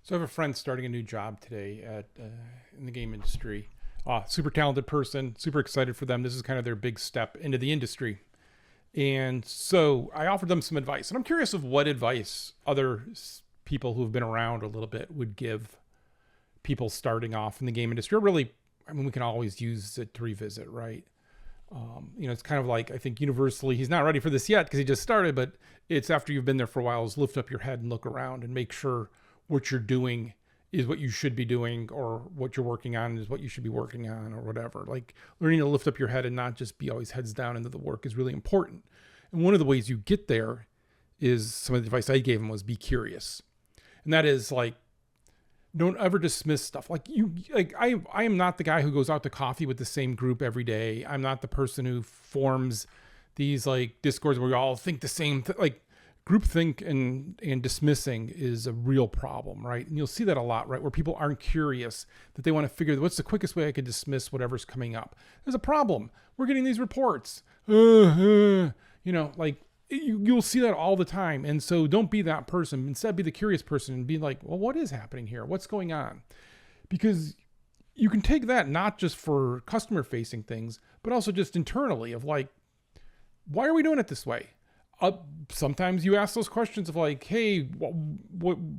So I have a friend starting a new job today at in the game industry. Super talented person, super excited for them. This is kind of their big step into the industry. And so I offered them some advice. And I'm curious of what advice other people who've been around a little bit would give people starting off in the game industry. Or really, I mean, we can always use it to revisit, right? It's kind of like, I think universally, he's not ready for this yet because he just started, but it's after you've been there for a while, is lift up your head and look around and make sure what you're doing is what you should be doing, or what you're working on is what you should be working on, or whatever. Like, learning to lift up your head and not just be always heads down into the work is really important. And one of the ways you get there is, some of the advice I gave him was, be curious. And that is like, don't ever dismiss stuff. I am not the guy who goes out to coffee with the same group every day. I'm not the person who forms these like discords where we all think the same thing. Like, groupthink and dismissing is a real problem, right? And you'll see that a lot, right? Where people aren't curious, that they want to figure what's the quickest way I could dismiss whatever's coming up. There's a problem. We're getting these reports. You'll see that all the time. And so don't be that person. Instead, be the curious person and be like, well, what is happening here? What's going on? Because you can take that not just for customer facing things, but also just internally of like, why are we doing it this way? Sometimes you ask those questions of like, hey,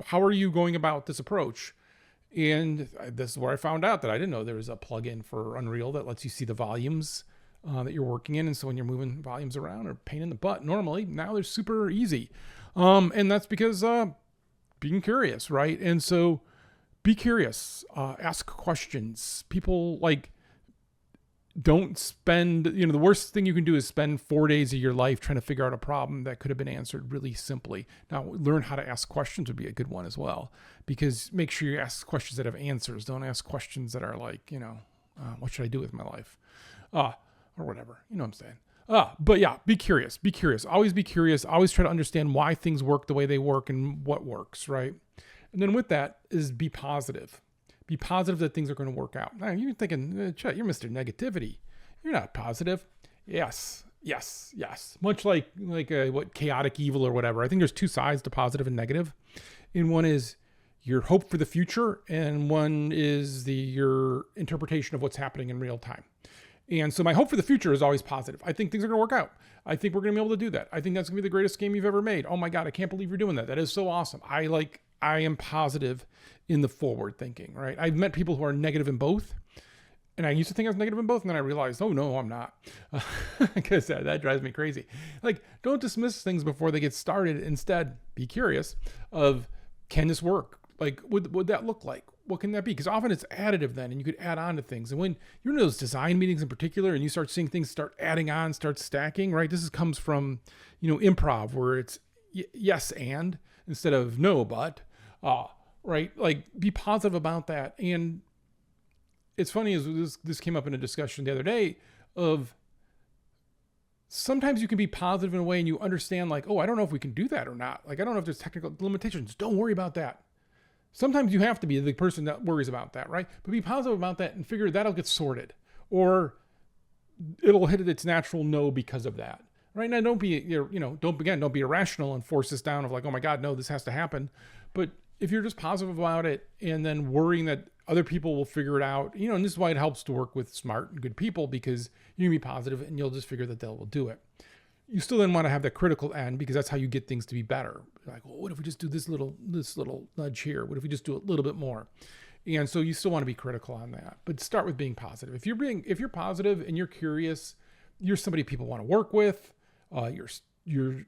how are you going about this approach? And this is where I found out that I didn't know there was a plugin for Unreal that lets you see the volumes that you're working in. And so when you're moving volumes around, are pain in the butt normally, now they're super easy. And that's because being curious, right? And so be curious, ask questions. People like, don't spend, the worst thing you can do is spend 4 days of your life trying to figure out a problem that could have been answered really simply. Now, learn how to ask questions would be a good one as well, because make sure you ask questions that have answers. Don't ask questions that are like, what should I do with my life? Or whatever, you know what I'm saying? But yeah, be curious, always be curious. Always try to understand why things work the way they work and what works, right? And then with that is be positive. Be positive that things are going to work out. Now, you're thinking, Chet, you're Mr. Negativity. You're not positive. Yes. Much like what chaotic evil or whatever. I think there's two sides to positive and negative. And one is your hope for the future, and one is your interpretation of what's happening in real time. And so my hope for the future is always positive. I think things are going to work out. I think we're going to be able to do that. I think that's going to be the greatest game you've ever made. Oh my God, I can't believe you're doing that. That is so awesome. I am positive in the forward thinking, right? I've met people who are negative in both. And I used to think I was negative in both. And then I realized, oh no, I'm not. Because that drives me crazy. Like, don't dismiss things before they get started. Instead, be curious of, can this work? Like, would that look like? What can that be? Because often it's additive then, and you could add on to things. And when you're in those design meetings in particular, and you start seeing things start adding on, start stacking, right? This comes from, improv, where it's yes and instead of no but, right? Like, be positive about that. And it's funny, as this came up in a discussion the other day of, sometimes you can be positive in a way and you understand like, oh, I don't know if we can do that or not. Like, I don't know if there's technical limitations. Don't worry about that. Sometimes you have to be the person that worries about that, right? But be positive about that and figure that'll get sorted, or it'll hit its natural no because of that, right? Now, don't be irrational and force this down of like, oh my God, no, this has to happen. But if you're just positive about it and then worrying that other people will figure it out, and this is why it helps to work with smart and good people, because you can be positive and you'll just figure that they will do it. You still then want to have that critical end, because that's how you get things to be better. Like, well, what if we just do this little nudge here? What if we just do a little bit more? And so you still want to be critical on that, but start with being positive. If you're positive and you're curious, you're somebody people want to work with. You're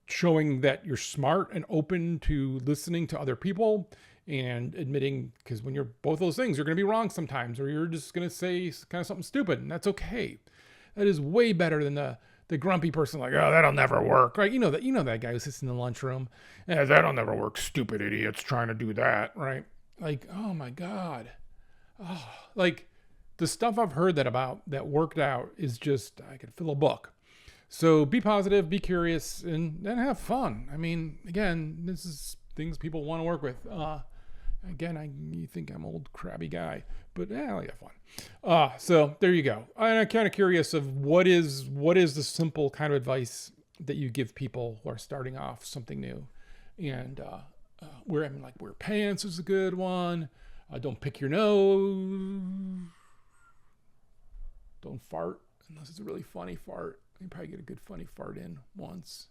showing that you're smart and open to listening to other people and admitting, because when you're both those things, you're going to be wrong sometimes, or you're just going to say kind of something stupid, and that's okay. That is way better than the grumpy person like, oh, that'll never work, right? You know that guy who sits in the lunchroom, yeah, that'll never work, stupid idiots trying to do that, right? Like, oh my God. Oh, like, the stuff I've heard that worked out is just, I could fill a book. So be positive, be curious, and have fun. I mean, again, this is things people want to work with. Again, you think I'm old crabby guy, but I like fun. So there you go. I'm kind of curious of what is the simple kind of advice that you give people who are starting off something new, and Wear pants is a good one. Don't pick your nose. Don't fart unless it's a really funny fart. You probably get a good funny fart in once.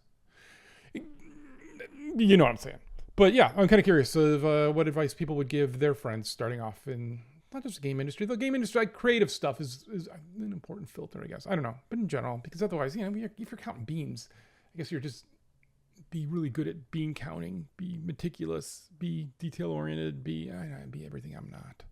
You know what I'm saying. But yeah, I'm kind of curious of what advice people would give their friends starting off in not just the game industry. The game industry, like creative stuff, is an important filter, I guess. I don't know, but in general, because otherwise, if you're counting beans, I guess you're just be really good at bean counting, be meticulous, be detail oriented, be everything I'm not.